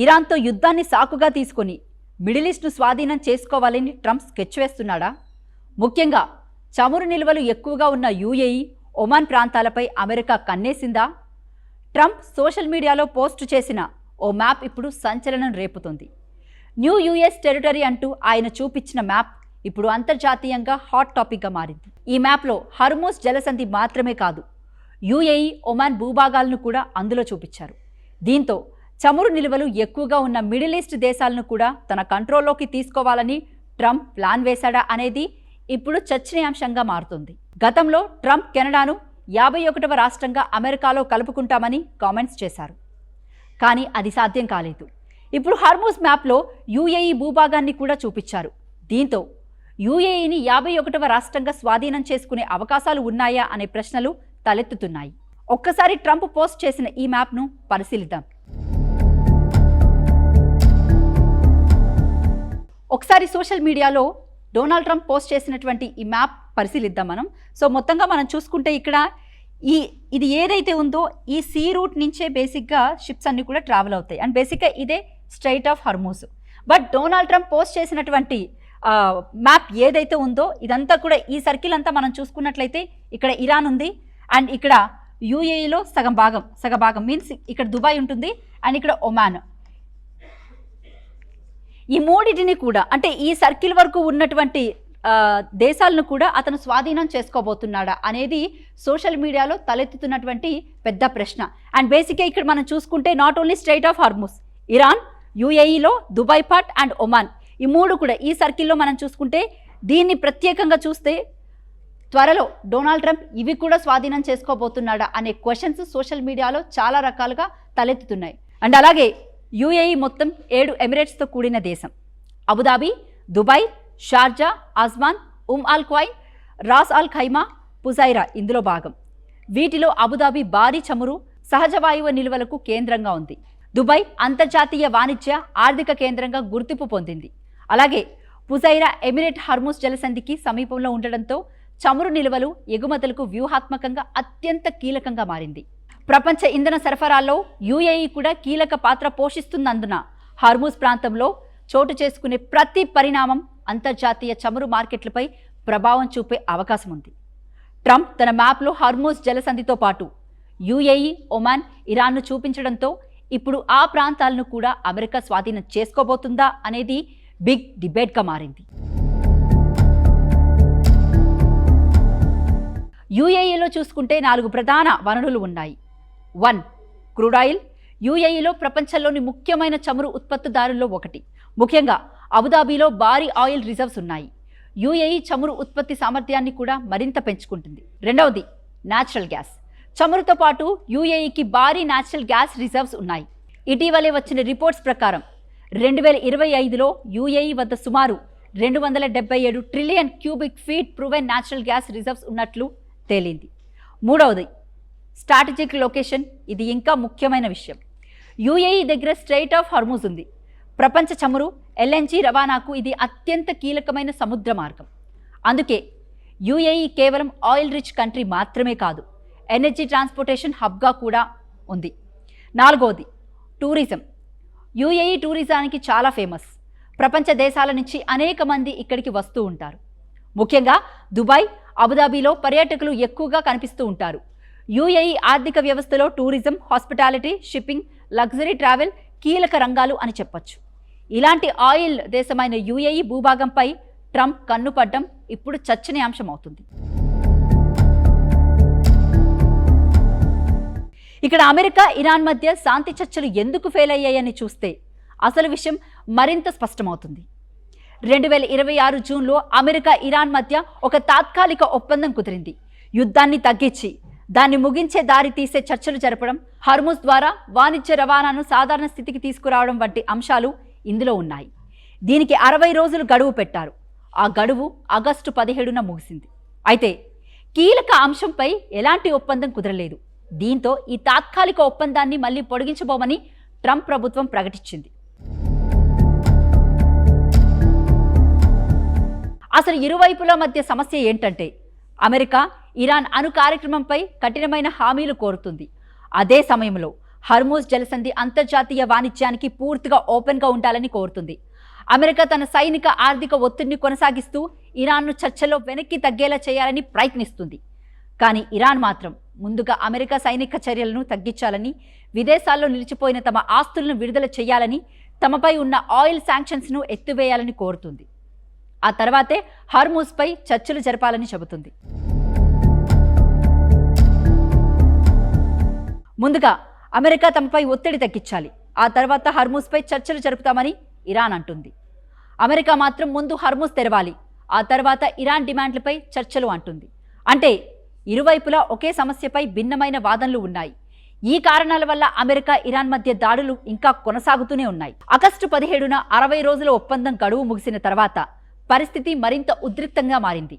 ఇరాన్తో యుద్ధాన్ని సాకుగా తీసుకొని మిడిల్ ఈస్ట్ను స్వాధీనం చేసుకోవాలని ట్రంప్ స్కెచ్ వేస్తున్నాడా? ముఖ్యంగా చమురు నిల్వలు ఎక్కువగా ఉన్న యూఏఈ, ఒమాన్ ప్రాంతాలపై అమెరికా కన్నేసిందా? ట్రంప్ సోషల్ మీడియాలో పోస్టు చేసిన ఓ మ్యాప్ ఇప్పుడు సంచలనం రేపుతోంది. న్యూ యుఎస్ టెరిటరీ అంటూ ఆయన చూపించిన మ్యాప్ ఇప్పుడు అంతర్జాతీయంగా హాట్ టాపిక్గా మారింది. ఈ మ్యాప్లో హర్మూజ్ జలసంధి మాత్రమే కాదు, యూఏఈ, ఒమాన్ భూభాగాలను కూడా అందులో చూపించారు. దీంతో చమురు నిల్వలు ఎక్కువగా ఉన్న మిడిల్ ఈస్ట్ దేశాలను కూడా తన కంట్రోల్లోకి తీసుకోవాలని ట్రంప్ ప్లాన్ వేశాడా అనేది ఇప్పుడు చర్చనీయాంశంగా మారుతుంది. గతంలో ట్రంప్ కెనడాను 51వ రాష్ట్రంగా అమెరికాలో కలుపుకుంటామని కామెంట్స్ చేశారు. కానీ అది సాధ్యం కాలేదు. ఇప్పుడు హర్మూజ్ మ్యాప్లో యూఏఈ భూభాగాన్ని కూడా చూపించారు. దీంతో యూఏఈని 51వ రాష్ట్రంగా స్వాధీనం చేసుకునే అవకాశాలు ఉన్నాయా అనే ప్రశ్నలు తలెత్తుతున్నాయి. ఒక్కసారి ట్రంప్ పోస్ట్ చేసిన ఈ మ్యాప్ను పరిశీలిద్దాం. ఒకసారి సోషల్ మీడియాలో డొనాల్డ్ ట్రంప్ పోస్ట్ చేసినటువంటి ఈ మ్యాప్ పరిశీలిద్దాం మనం. సో మొత్తంగా మనం చూసుకుంటే ఇక్కడ ఇది ఏదైతే ఉందో ఈ సీ రూట్ నుంచే బేసిక్గా షిప్స్ అన్ని కూడా ట్రావెల్ అవుతాయి. అండ్ బేసిక్గా ఇదే straight of Hormuz. But Donald Trump post చేసినటువంటి మ్యాప్ ఏదైతే ఉందో ఇదంతా కూడా ఈ సర్కిల్ అంతా మనం చూసుకున్నట్లయితే ఇక్కడ ఇరాన్ ఉంది, అండ్ ఇక్కడ యూఏఈలో సగ భాగం మీన్స్ ఇక్కడ దుబాయ్ ఉంటుంది, అండ్ ఇక్కడ ఒమాన్. ఈ మూడింటిని కూడా అంటే ఈ సర్కిల్ వరకు ఉన్నటువంటి దేశాలను కూడా అతను స్వాధీనం చేసుకోబోతున్నాడా అనేది సోషల్ మీడియాలో తలెత్తుతున్నటువంటి పెద్ద ప్రశ్న. అండ్ బేసిక్గా ఇక్కడ మనం చూసుకుంటే not only strait of Hormuz, Iran, యూఏఈలో దుబాయ్ పార్ట్ అండ్ ఒమాన్, ఈ మూడు కూడా ఈ సర్కిల్లో మనం చూసుకుంటే దీన్ని ప్రత్యేకంగా చూస్తే త్వరలో డొనాల్డ్ ట్రంప్ ఇవి కూడా స్వాధీనం చేసుకోబోతున్నాడా అనే క్వశ్చన్స్ సోషల్ మీడియాలో చాలా రకాలుగా తలెత్తుతున్నాయి. అండ్ అలాగే యూఏఈ మొత్తం 7 ఎమిరేట్స్తో కూడిన దేశం. అబుదాబి, దుబాయ్, షార్జా, అజ్మాన్, అల్ క్వైన్, రాస్ అల్ ఖైమా, పుజైరా ఇందులో భాగం. వీటిలో అబుదాబి భారీ చమురు, సహజ వాయువు నిల్వలకు కేంద్రంగా ఉంది. దుబాయ్ అంతర్జాతీయ వాణిజ్య ఆర్థిక కేంద్రంగా గుర్తింపు పొందింది. అలాగే పుజైరా ఎమిరేట్ హర్మూజ్ జలసంధికి సమీపంలో ఉండడంతో చమురు నిల్వలు ఎగుమతులకు వ్యూహాత్మకంగా అత్యంత కీలకంగా మారింది. ప్రపంచ ఇంధన సరఫరాలో యూఏఈ కూడా కీలక పాత్ర పోషిస్తున్నందున హర్మూజ్ ప్రాంతంలో చోటు చేసుకునే ప్రతి పరిణామం అంతర్జాతీయ చమురు మార్కెట్లపై ప్రభావం చూపే అవకాశం ఉంది. ట్రంప్ తన మ్యాప్లో హర్మూజ్ జలసంధితో పాటు యూఏఈ, ఒమాన్, ఇరాన్ను చూపించడంతో ఇప్పుడు ఆ ప్రాంతాలను కూడా అమెరికా స్వాధీనం చేసుకోబోతుందా అనేది బిగ్ డిబేట్గా మారింది. యూఏఈలో చూసుకుంటే 4 ప్రధాన వనరులు ఉన్నాయి. 1. Crude oil. యూఏఈలో ప్రపంచంలోని ముఖ్యమైన చమురు ఉత్పత్తిదారుల్లో ఒకటి. ముఖ్యంగా అబుదాబిలో భారీ ఆయిల్ రిజర్వ్స్ ఉన్నాయి. యూఏఈ చమురు ఉత్పత్తి సామర్థ్యాన్ని కూడా మరింత పెంచుకుంటుంది. 2వది న్యాచురల్ గ్యాస్. చమురుతో పాటు యూఏఈకి భారీ న్యాచురల్ గ్యాస్ రిజర్వ్స్ ఉన్నాయి. ఇటీవలే వచ్చిన రిపోర్ట్స్ ప్రకారం 2025లో యూఏఈ వద్ద సుమారు 277 trillion cubic feet proven natural gas reserves ఉన్నట్లు తేలింది. 3వది స్ట్రాటజిక్ లొకేషన్. ఇది ఇంకా ముఖ్యమైన విషయం. యూఏఈ దగ్గర స్ట్రైట్ ఆఫ్ హర్మూజ్ ఉంది. ప్రపంచ చమురు, ఎల్ఎన్జీ రవాణాకు ఇది అత్యంత కీలకమైన సముద్ర మార్గం. అందుకే యూఏఈ కేవలం ఆయిల్ రిచ్ కంట్రీ మాత్రమే కాదు, ఎనర్జీ ట్రాన్స్పోర్టేషన్ హబ్గా కూడా ఉంది. 4వది టూరిజం. యూఏఈ టూరిజానికి చాలా ఫేమస్. ప్రపంచ దేశాల నుంచి అనేక మంది ఇక్కడికి వస్తూ ఉంటారు. ముఖ్యంగా దుబాయ్, అబుదాబిలో పర్యాటకులు ఎక్కువగా కనిపిస్తూ ఉంటారు. యూఏఈ ఆర్థిక వ్యవస్థలో tourism, hospitality, shipping, luxury travel కీలక రంగాలు అని చెప్పొచ్చు. ఇలాంటి ఆయిల్ దేశమైన యూఏఈ భూభాగంపై ట్రంప్ కన్నుపడ్డం ఇప్పుడు చర్చనీయాంశం అవుతుంది. ఇక్కడ అమెరికా, ఇరాన్ మధ్య శాంతి చర్చలు ఎందుకు ఫెయిల్ అయ్యాయని చూస్తే అసలు విషయం మరింత స్పష్టమవుతుంది. 2026 జూన్లో అమెరికా, ఇరాన్ మధ్య ఒక తాత్కాలిక ఒప్పందం కుదిరింది. యుద్ధాన్ని తగ్గించి దాన్ని ముగించే దారి తీసే చర్చలు జరపడం, హర్మూజ్ ద్వారా వాణిజ్య రవాణాను సాధారణ స్థితికి తీసుకురావడం వంటి అంశాలు ఇందులో ఉన్నాయి. దీనికి 60 రోజులు గడువు పెట్టారు. ఆ గడువు ఆగస్టు 17న ముగిసింది. అయితే కీలక అంశంపై ఎలాంటి ఒప్పందం కుదరలేదు. దీంతో ఈ తాత్కాలిక ఒప్పందాన్ని మళ్ళీ పొడిగించబోమని ట్రంప్ ప్రభుత్వం ప్రకటించింది. అసలు ఇరువైపుల మధ్య సమస్య ఏంటంటే అమెరికా, ఇరాన్ అణు కార్యక్రమంపై కఠినమైన హామీలు కోరుతుంది. అదే సమయంలో హర్మూజ్ జలసంధి అంతర్జాతీయ వాణిజ్యానికి పూర్తిగా ఓపెన్గా ఉండాలని కోరుతుంది. అమెరికా తన సైనిక ఆర్థిక ఒత్తిడిని కొనసాగిస్తూ ఇరాన్ను చర్చలో వెనక్కి తగ్గేలా చేయాలని ప్రయత్నిస్తుంది. కానీ ఇరాన్ మాత్రం ముందుగా అమెరికా సైనిక చర్యలను తగ్గించాలని, విదేశాల్లో నిలిచిపోయిన తమ ఆస్తులను విడుదల చేయాలని, తమపై ఉన్న ఆయిల్ శాంక్షన్స్ను ఎత్తివేయాలని కోరుతుంది. ఆ తర్వాతే హర్మూజ్పై చర్చలు జరపాలని చెబుతుంది. ముందుగా అమెరికా తమపై ఒత్తిడి తగ్గించాలి, ఆ తర్వాత హర్మూజ్పై చర్చలు జరుపుతామని ఇరాన్ అంటుంది. అమెరికా మాత్రం ముందు హర్మూజ్ తెరవాలి, ఆ తర్వాత ఇరాన్ డిమాండ్లపై చర్చలు అంటుంది. అంటే ఇరువైపులా ఒకే సమస్యపై భిన్నమైన వాదనలు ఉన్నాయి. ఈ కారణాల వల్ల అమెరికా ఇరాన్ మధ్య దాడులు ఇంకా కొనసాగుతూనే ఉన్నాయి. ఆగస్టు 17న 60 రోజుల ఒప్పందం గడువు ముగిసిన తర్వాత పరిస్థితి మరింత ఉద్రిక్తంగా మారింది.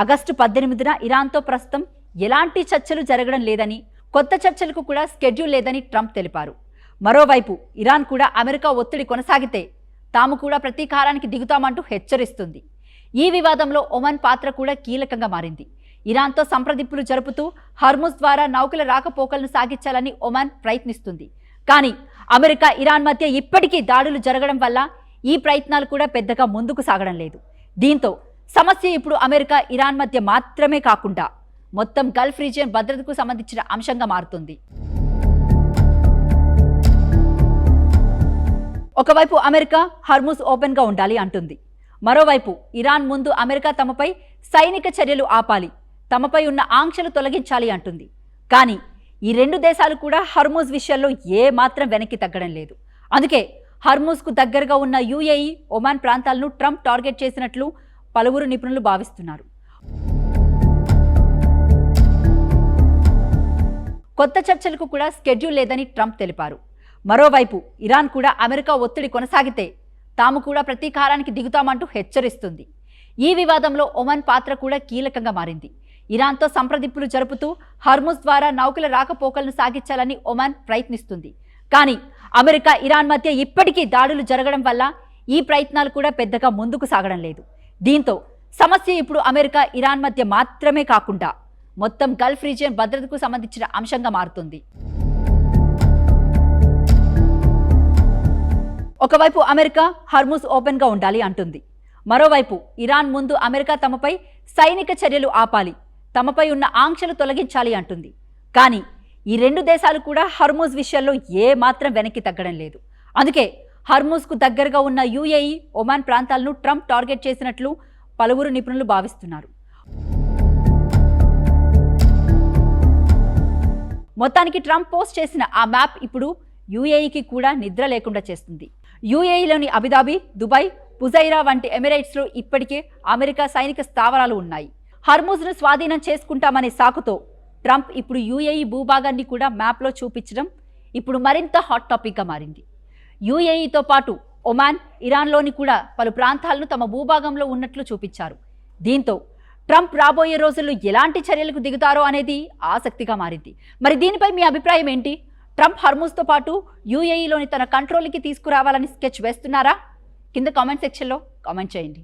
ఆగస్టు 18న ఇరాన్తో ప్రస్తుతం ఎలాంటి చర్చలు జరగడం లేదని, కొత్త చర్చలకు కూడా స్కెడ్యూల్ లేదని ట్రంప్ తెలిపారు. మరోవైపు ఇరాన్ కూడా అమెరికా ఒత్తిడి కొనసాగితే తాము కూడా ప్రతీకారానికి దిగుతామంటూ హెచ్చరిస్తుంది. ఈ వివాదంలో ఒమన్ పాత్ర కూడా కీలకంగా మారింది. ఇరాన్తో సంప్రదింపులు జరుపుతూ హర్మూజ్ ద్వారా నౌకల రాకపోకలను సాగించాలని ఒమన్ ప్రయత్నిస్తుంది. కానీ అమెరికా ఇరాన్ మధ్య ఇప్పటికీ దాడులు జరగడం వల్ల ఈ ప్రయత్నాలు కూడా పెద్దగా ముందుకు సాగడం లేదు. దీంతో సమస్య ఇప్పుడు అమెరికా ఇరాన్ మధ్య మాత్రమే కాకుండా మొత్తం గల్ఫ్ రీజియన్ భద్రతకు సంబంధించిన అంశంగా మారుతుంది. ఒకవైపు అమెరికా హర్మూజ్ ఓపెన్గా ఉండాలి అంటుంది. మరోవైపు ఇరాన్ ముందు అమెరికా తమపై సైనిక చర్యలు ఆపాలి, తమపై ఉన్న ఆంక్షలు తొలగించాలి అంటుంది. కానీ ఈ రెండు దేశాలు కూడా హర్మూజ్ విషయంలో ఏ మాత్రం వెనక్కి తగ్గడం లేదు. అందుకే హర్మూజ్కు దగ్గరగా ఉన్న యుఏఈ, ఒమాన్ ప్రాంతాలను ట్రంప్ టార్గెట్ చేసినట్లు పలువురు నిపుణులు భావిస్తున్నారు. కొత్త చర్చలకు కూడా స్కెడ్యూల్ లేదని ట్రంప్ తెలిపారు. మరోవైపు ఇరాన్ కూడా అమెరికా ఒత్తిడి కొనసాగితే తాము కూడా ప్రతీకారానికి దిగుతామంటూ హెచ్చరిస్తుంది. ఈ వివాదంలో ఒమన్ పాత్ర కూడా కీలకంగా మారింది. ఇరాన్తో సంప్రదింపులు జరుపుతూ హర్మూజ్ ద్వారా నౌకల రాకపోకలను సాగించాలని ఒమన్ ప్రయత్నిస్తుంది. కానీ అమెరికా ఇరాన్ మధ్య ఇప్పటికీ దాడులు జరగడం వల్ల ఈ ప్రయత్నాలు కూడా పెద్దగా ముందుకు సాగడం లేదు. దీంతో సమస్య ఇప్పుడు అమెరికా ఇరాన్ మధ్య మాత్రమే కాకుండా మొత్తం గల్ఫ్ రీజియన్ భద్రతకు సంబంధించిన అంశంగా మారుతుంది. ఒకవైపు అమెరికా హర్మూజ్ ఓపెన్గా ఉండాలి అంటుంది. మరోవైపు ఇరాన్ ముందు అమెరికా తమపై సైనిక చర్యలు ఆపాలి, తమపై ఉన్న ఆంక్షలు తొలగించాలి అంటుంది. కానీ ఈ రెండు దేశాలు కూడా హర్మూజ్ విషయంలో ఏ మాత్రం వెనక్కి తగ్గడం లేదు. అందుకే హర్మూజ్కు దగ్గరగా ఉన్న యుఏఈ, ఒమాన్ ప్రాంతాలను ట్రంప్ టార్గెట్ చేసినట్లు పలువురు నిపుణులు భావిస్తున్నారు. మొత్తానికి ట్రంప్ పోస్ట్ చేసిన ఆ మ్యాప్ ఇప్పుడు యుఏఈకి కూడా నిద్ర లేకుండా చేస్తుంది. యుఏఈలోని అబుదాబి, దుబాయ్, పుజైరా వంటి ఎమిరేట్స్లో ఇప్పటికే అమెరికా సైనిక స్థావరాలు ఉన్నాయి. హర్మూజ్ను స్వాధీనం చేసుకుంటామనే సాకుతో ట్రంప్ ఇప్పుడు యుఏఈ భూభాగాన్ని కూడా మ్యాప్లో చూపించడం ఇప్పుడు మరింత హాట్ టాపిక్గా మారింది. యుఏఈతో పాటు ఒమాన్, ఇరాన్లోని కూడా పలు ప్రాంతాలను తమ భూభాగంలో ఉన్నట్లు చూపించారు. దీంతో ట్రంప్ రాబోయే రోజుల్లో ఎలాంటి చర్యలకు దిగుతారో అనేది ఆసక్తిగా మారింది. మరి దీనిపై మీ అభిప్రాయం ఏంటి? ట్రంప్ హర్మూజ్తో పాటు యుఏఈలోని తన కంట్రోల్కి తీసుకురావాలని స్కెచ్ వేస్తున్నారా? కింద కామెంట్ సెక్షన్లో కామెంట్ చేయండి.